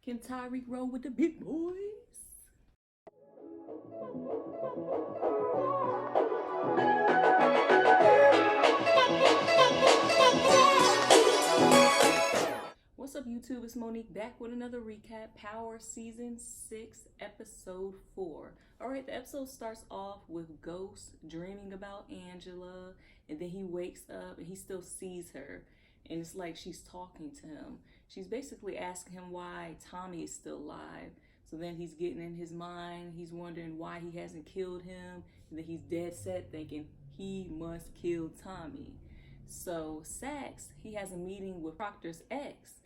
Can Tariq roll with the big boys? What's up, YouTube? It's Monique back with another recap. Power Season 6, Episode 4. Alright, the episode starts off with Ghost dreaming about Angela, and then he wakes up and he still sees her. And it's like she's talking to him. She's basically asking him why Tommy is still alive. So then he's getting in his mind. He's wondering why he hasn't killed him. And then he's dead set thinking he must kill Tommy. So Sax, he has a meeting with Proctor's ex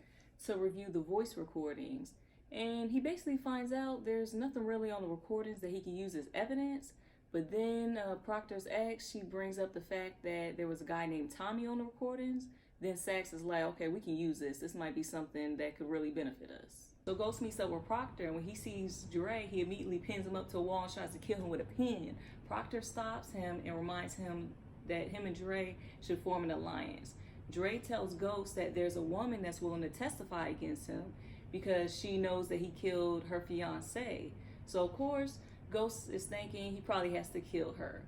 to review the voice recordings. And he basically finds out there's nothing really on the recordings that he can use as evidence. But then Proctor's ex, she brings up the fact that there was a guy named Tommy on the recordings. Then Sax is like, okay, we can use this. This might be something that could really benefit us. So Ghost meets up with Proctor, and when he sees Dre, he immediately pins him up to a wall and tries to kill him with a pin. Proctor stops him and reminds him that him and Dre should form an alliance. Dre tells Ghost that there's a woman that's willing to testify against him because she knows that he killed her fiance. So of course, Ghost is thinking he probably has to kill her.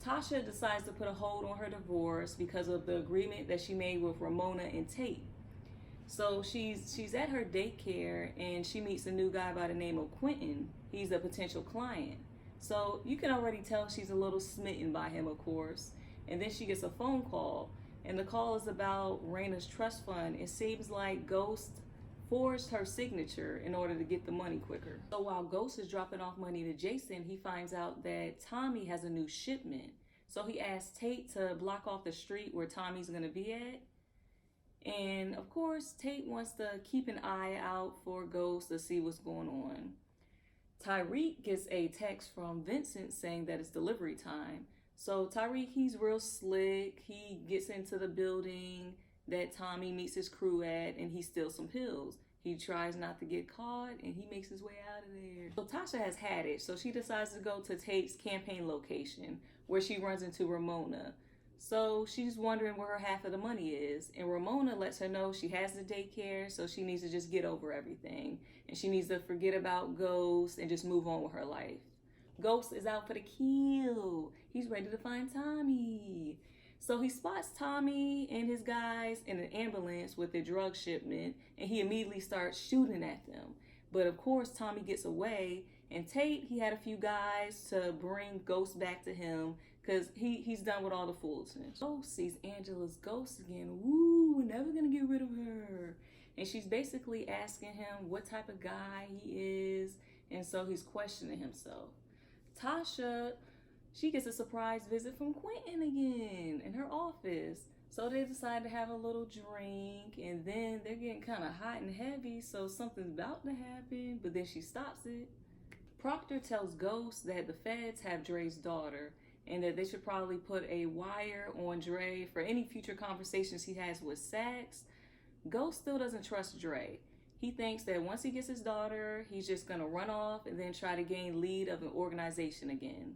Tasha decides to put a hold on her divorce because of the agreement that she made with Ramona and Tate. So she's at her daycare and she meets a new guy by the name of Quentin. He's a potential client. So you can already tell she's a little smitten by him, of course. And then she gets a phone call, and the call is about Raina's trust fund. It seems like Ghost forged her signature in order to get the money quicker. So while Ghost is dropping off money to Jason, he finds out that Tommy has a new shipment. So he asks Tate to block off the street where Tommy's gonna be at. And of course, Tate wants to keep an eye out for Ghost to see what's going on. Tariq gets a text from Vincent saying that it's delivery time. So Tariq, he's real slick. He gets into the building that Tommy meets his crew at, and he steals some pills. He tries not to get caught, and he makes his way out of there. So Tasha has had it, so she decides to go to Tate's campaign location, where she runs into Ramona. So she's wondering where her half of the money is, and Ramona lets her know she has the daycare, so she needs to just get over everything. And she needs to forget about Ghost and just move on with her life. Ghost is out for the kill. He's ready to find Tommy. So he spots Tommy and his guys in an ambulance with their drug shipment, and he immediately starts shooting at them. But of course, Tommy gets away, and Tate, he had a few guys to bring Ghost back to him because he's done with all the foolishness. Ghost sees Angela's ghost again. Woo, we're never gonna get rid of her. And she's basically asking him what type of guy he is, and so he's questioning himself. Tasha, she gets a surprise visit from Quentin again in her office. So they decide to have a little drink, and then they're getting kind of hot and heavy, so something's about to happen, but then she stops it. Proctor tells Ghost that the feds have Dre's daughter, and that they should probably put a wire on Dre for any future conversations he has with Sax. Ghost still doesn't trust Dre. He thinks that once he gets his daughter, he's just gonna run off and then try to gain lead of an organization again.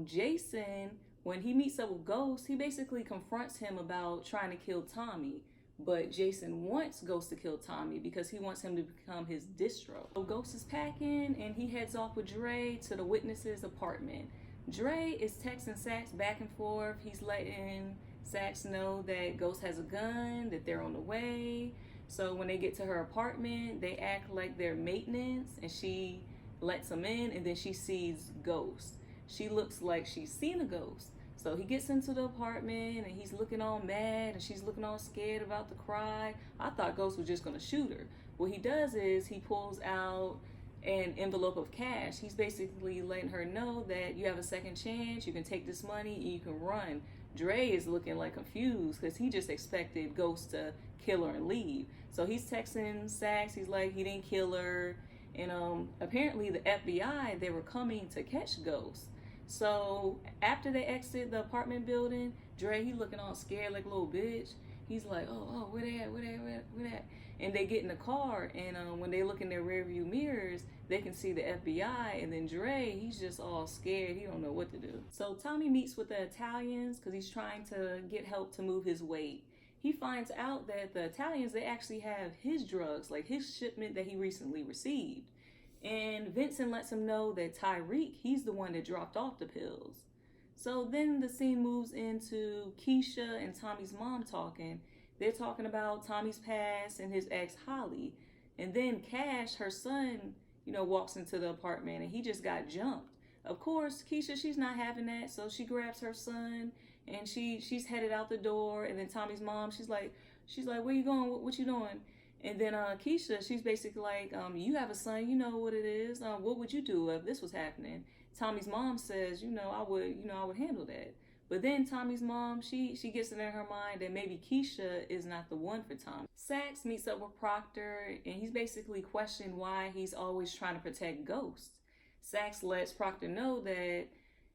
Jason, when he meets up with Ghost, he basically confronts him about trying to kill Tommy. But Jason wants Ghost to kill Tommy because he wants him to become his distro. So Ghost is packing and he heads off with Dre to the witness's apartment. Dre is texting Sax back and forth. He's letting Sax know that Ghost has a gun, that they're on the way. So when they get to her apartment, they act like they're maintenance, and she lets them in, and then she sees Ghost. She looks like she's seen a ghost. So he gets into the apartment, and he's looking all mad, and she's looking all scared about to cry. I thought Ghost was just gonna shoot her. What he does is he pulls out an envelope of cash. He's basically letting her know that you have a second chance, you can take this money, and you can run. Dre is looking like confused because he just expected Ghost to kill her and leave. So he's texting Sax, he's like, he didn't kill her. And apparently the FBI, they were coming to catch Ghost. So after they exit the apartment building, Dre, he looking all scared like a little bitch. He's like, oh, where they at? And they get in the car, and when they look in their rearview mirrors, they can see the FBI, and then Dre, he's just all scared. He don't know what to do. So Tommy meets with the Italians because he's trying to get help to move his weight. he finds out that the Italians, they actually have his drugs, like his shipment that he recently received. And Vincent lets him know that Tariq, he's the one that dropped off the pills. So then the scene moves into Keisha and Tommy's mom talking. They're talking about Tommy's past and his ex Holly. And then Cash, her son, walks into the apartment and he just got jumped. Of course, Keisha, she's not having that, so she grabs her son and she's headed out the door. And then Tommy's mom, she's like, where you going? What you doing? And then Keisha, she's basically like, you have a son, you know what it is. What would you do if this was happening? Tommy's mom says, I would handle that. But then Tommy's mom, she gets it in her mind that maybe Keisha is not the one for Tommy. Sax meets up with Proctor, and he's basically questioning why he's always trying to protect Ghost. Sax lets Proctor know that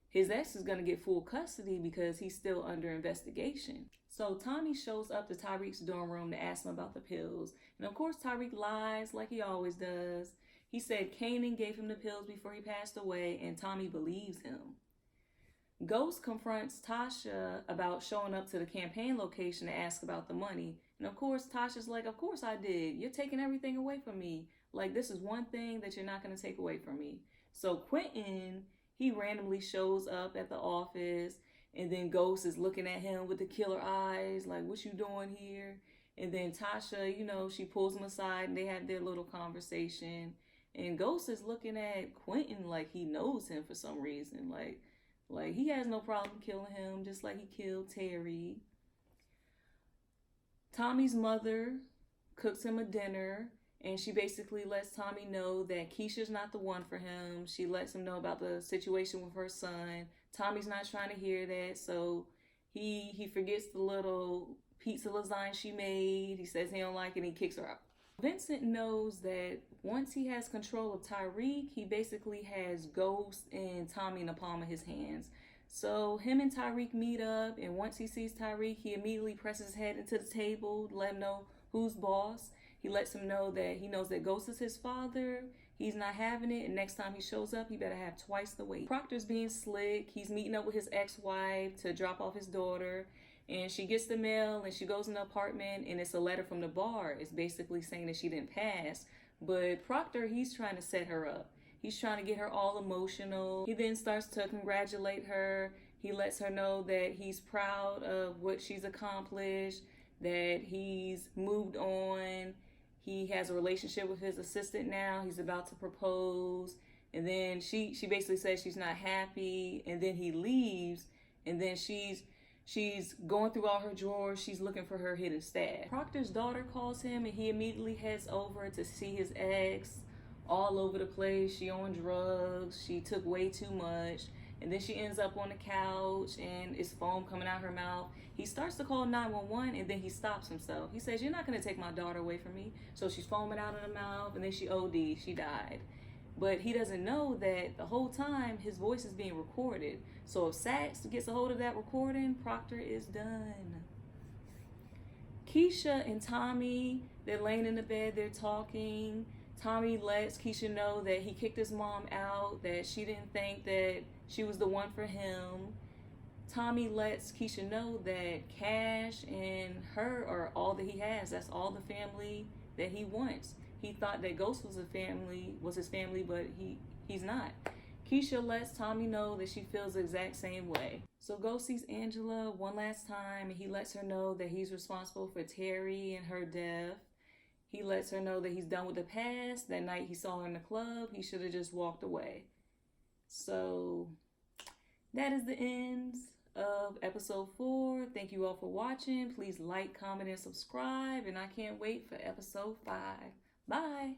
his ex is going to get full custody because he's still under investigation. So Tommy shows up to Tariq's dorm room to ask him about the pills. And of course, Tariq lies like he always does. He said Kanan gave him the pills before he passed away, and Tommy believes him. Ghost confronts Tasha about showing up to the campaign location to ask about the money. And of course, Tasha's like, of course I did. You're taking everything away from me. Like, this is one thing that you're not going to take away from me. So Quentin, he randomly shows up at the office, and then Ghost is looking at him with the killer eyes, like, what you doing here? And then Tasha, she pulls him aside, and they have their little conversation. And Ghost is looking at Quentin like he knows him for some reason. Like he has no problem killing him, just like he killed Terry. Tommy's mother cooks him a dinner, and she basically lets Tommy know that Keisha's not the one for him. She lets him know about the situation with her son. Tommy's not trying to hear that, so he forgets the little pizza lasagna she made. He says he don't like it, and he kicks her out. Vincent knows that once he has control of Tariq, he basically has Ghost and Tommy in the palm of his hands. So him and Tariq meet up, and once he sees Tariq, he immediately presses his head into the table to let him know who's boss. He lets him know that he knows that Ghost is his father. He's not having it, and next time he shows up, he better have twice the weight. Proctor's being slick. He's meeting up with his ex-wife to drop off his daughter. And she gets the mail and she goes in the apartment, and it's a letter from the bar. It's basically saying that she didn't pass. But Proctor, he's trying to set her up. He's trying to get her all emotional. He then starts to congratulate her. He lets her know that he's proud of what she's accomplished, that he's moved on. He has a relationship with his assistant now. He's about to propose. And then she basically says she's not happy. And then he leaves. And then she's going through all her drawers. She's looking for her hidden stash. Proctor's daughter calls him, and he immediately heads over to see his ex. All over the place. She on drugs. She took way too much. And then she ends up on the couch, and it's foam coming out her mouth. He starts to call 911, and then he stops himself. He says, you're not going to take my daughter away from me. So she's foaming out of her mouth, and then she OD'd. She died. But he doesn't know that the whole time his voice is being recorded. So if Sax gets a hold of that recording, Proctor is done. Keisha and Tommy, they're laying in the bed, they're talking. Tommy lets Keisha know that he kicked his mom out, that she didn't think that she was the one for him. Tommy lets Keisha know that Cash and her are all that he has. That's all the family that he wants. He thought that Ghost was his family, but he's not. Keisha lets Tommy know that she feels the exact same way. So Ghost sees Angela one last time, and he lets her know that he's responsible for Terry and her death. He lets her know that he's done with the past. That night he saw her in the club, he should have just walked away. So that is the end of episode 4. Thank you all for watching. Please like, comment, and subscribe. And I can't wait for episode 5. Bye.